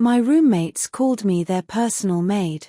My roommates called me their personal maid.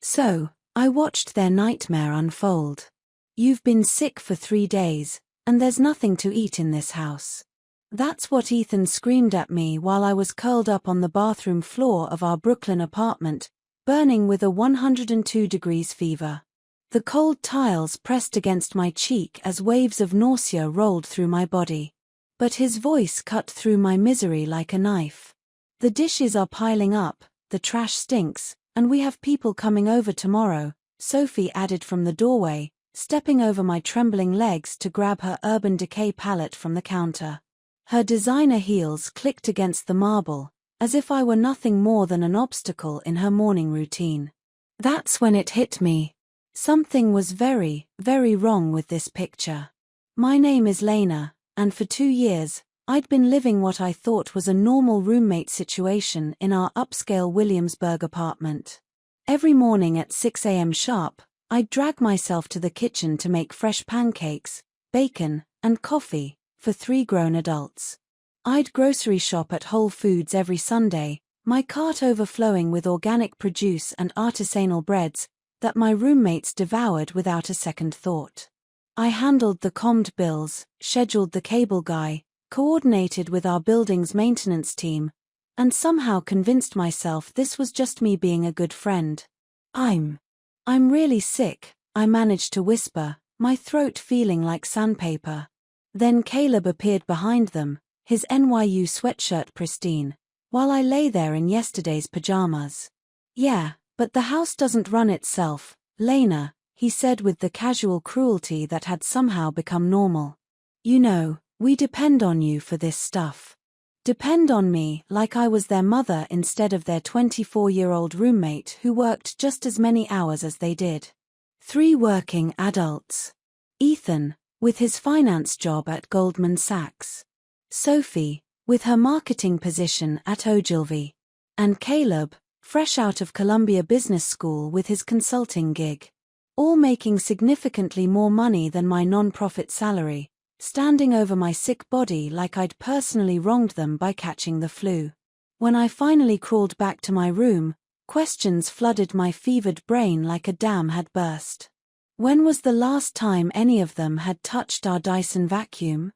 So, I watched their nightmare unfold. You've been sick for 3 days, and there's nothing to eat in this house. That's what Ethan screamed at me while I was curled up on the bathroom floor of our Brooklyn apartment, burning with a 102 degrees fever. The cold tiles pressed against my cheek as waves of nausea rolled through my body. But his voice cut through my misery like a knife. The dishes are piling up, the trash stinks, and we have people coming over tomorrow, Sophie added from the doorway, stepping over my trembling legs to grab her Urban Decay palette from the counter. Her designer heels clicked against the marble, as if I were nothing more than an obstacle in her morning routine. That's when it hit me. Something was very, very wrong with this picture. My name is Lena, and for 2 years, I'd been living what I thought was a normal roommate situation in our upscale Williamsburg apartment. Every morning at 6 a.m. sharp, I'd drag myself to the kitchen to make fresh pancakes, bacon, and coffee for 3 grown adults. I'd grocery shop at Whole Foods every Sunday, my cart overflowing with organic produce and artisanal breads that my roommates devoured without a second thought. I handled the commd bills, scheduled the cable guy, coordinated with our building's maintenance team, and somehow convinced myself this was just me being a good friend. I'm really sick, I managed to whisper, my throat feeling like sandpaper. Then Caleb appeared behind them, his NYU sweatshirt pristine, while I lay there in yesterday's pajamas. Yeah, but the house doesn't run itself, Lena, he said with the casual cruelty that had somehow become normal. You know, we depend on you for this stuff. Depend on me like I was their mother instead of their 24-year-old roommate who worked just as many hours as they did. 3 working adults. Ethan, with his finance job at Goldman Sachs. Sophie, with her marketing position at Ogilvy. And Caleb, fresh out of Columbia Business School with his consulting gig. All making significantly more money than my non-profit salary, standing over my sick body like I'd personally wronged them by catching the flu. When I finally crawled back to my room, questions flooded my fevered brain like a dam had burst. When was the last time any of them had touched our Dyson vacuum?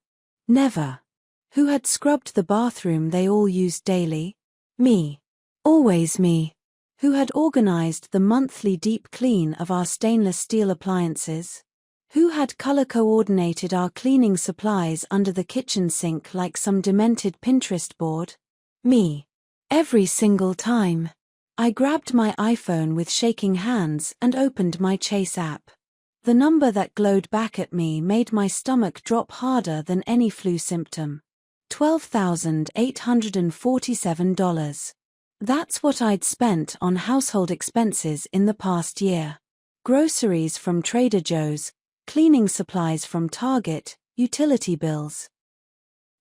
Never. Who had scrubbed the bathroom they all used daily? Me. Always me. Who had organized the monthly deep clean of our stainless steel appliances? Who had color-coordinated our cleaning supplies under the kitchen sink like some demented Pinterest board? Me. Every single time. I grabbed my iPhone with shaking hands and opened my Chase app. The number that glowed back at me made my stomach drop harder than any flu symptom. $12,847. That's what I'd spent on household expenses in the past year. Groceries from Trader Joe's, cleaning supplies from Target, utility bills.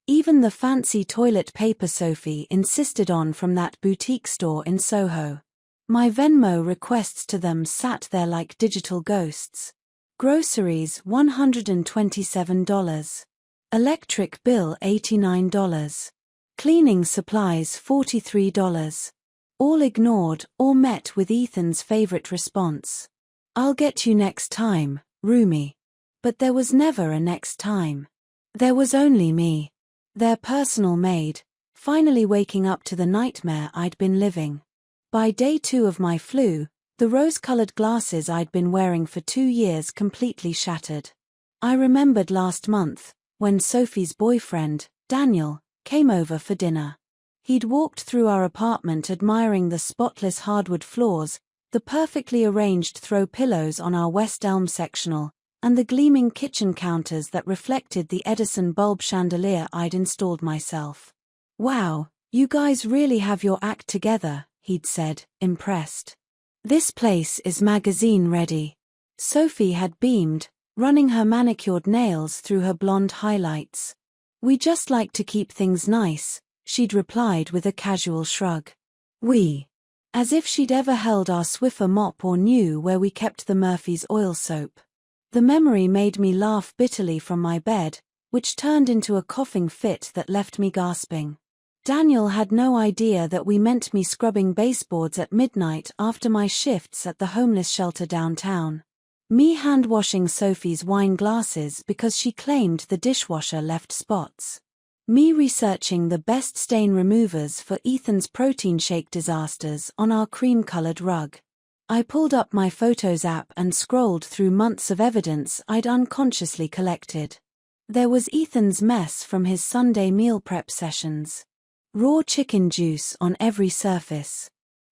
Even the fancy toilet paper Sophie insisted on from that boutique store in Soho. My Venmo requests to them sat there like digital ghosts. Groceries $127. Electric bill $89. Cleaning supplies $43. All ignored or met with Ethan's favorite response. I'll get you next time, roomie. But there was never a next time. There was only me, their personal maid, finally waking up to the nightmare I'd been living. By day 2 of my flu, the rose-colored glasses I'd been wearing for 2 years completely shattered. I remembered last month, when Sophie's boyfriend, Daniel, came over for dinner. He'd walked through our apartment admiring the spotless hardwood floors, the perfectly arranged throw pillows on our West Elm sectional, and the gleaming kitchen counters that reflected the Edison bulb chandelier I'd installed myself. Wow, you guys really have your act together, he'd said, impressed. This place is magazine ready. Sophie had beamed, running her manicured nails through her blonde highlights. We just like to keep things nice, she'd replied with a casual shrug. We. As if she'd ever held our Swiffer mop or knew where we kept the Murphy's oil soap. The memory made me laugh bitterly from my bed, which turned into a coughing fit that left me gasping. Daniel had no idea that we meant me scrubbing baseboards at midnight after my shifts at the homeless shelter downtown. Me hand-washing Sophie's wine glasses because she claimed the dishwasher left spots. Me researching the best stain removers for Ethan's protein shake disasters on our cream-colored rug. I pulled up my Photos app and scrolled through months of evidence I'd unconsciously collected. There was Ethan's mess from his Sunday meal prep sessions. Raw chicken juice on every surface.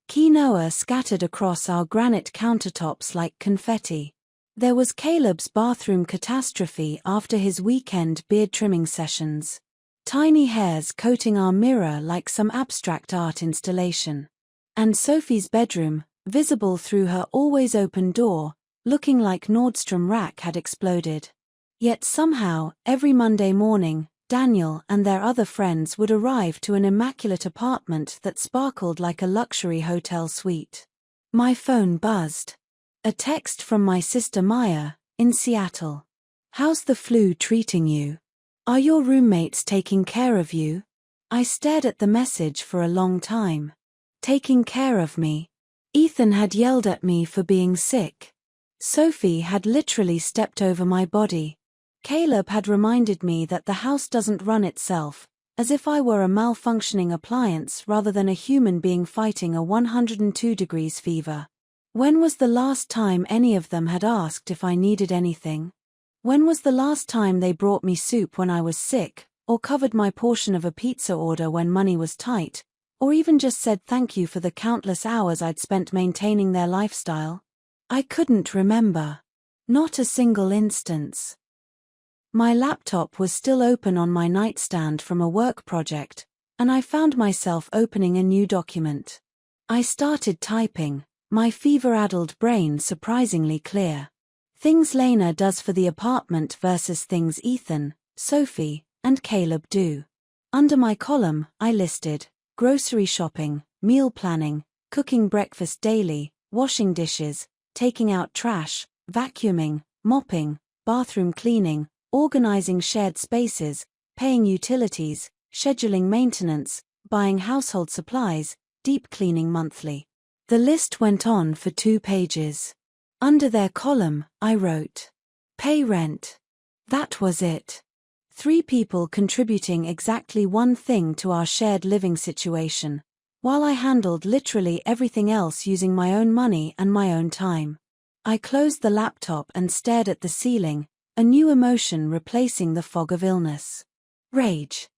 Quinoa scattered across our granite countertops like confetti. There was Caleb's bathroom catastrophe after his weekend beard trimming sessions. Tiny hairs coating our mirror like some abstract art installation. And Sophie's bedroom, visible through her always open door, looking like Nordstrom rack had exploded. Yet somehow, every Monday morning, Daniel and their other friends would arrive to an immaculate apartment that sparkled like a luxury hotel suite. My phone buzzed. A text from my sister Maya, in Seattle. "How's the flu treating you? Are your roommates taking care of you?" I stared at the message for a long time. Taking care of me. Ethan had yelled at me for being sick. Sophie had literally stepped over my body. Caleb had reminded me that the house doesn't run itself, as if I were a malfunctioning appliance rather than a human being fighting a 102 degrees fever. When was the last time any of them had asked if I needed anything? When was the last time they brought me soup when I was sick, or covered my portion of a pizza order when money was tight, or even just said thank you for the countless hours I'd spent maintaining their lifestyle? I couldn't remember. Not a single instance. My laptop was still open on my nightstand from a work project, and I found myself opening a new document. I started typing, my fever-addled brain surprisingly clear. Things Lena does for the apartment versus things Ethan, Sophie, and Caleb do. Under my column, I listed grocery shopping, meal planning, cooking breakfast daily, washing dishes, taking out trash, vacuuming, mopping, bathroom cleaning, organizing shared spaces, paying utilities, scheduling maintenance, buying household supplies, deep cleaning monthly. The list went on for 2 pages. Under their column, I wrote, pay rent. That was it. 3 people contributing exactly one thing to our shared living situation, while I handled literally everything else using my own money and my own time. I closed the laptop and stared at the ceiling, a new emotion replacing the fog of illness. Rage.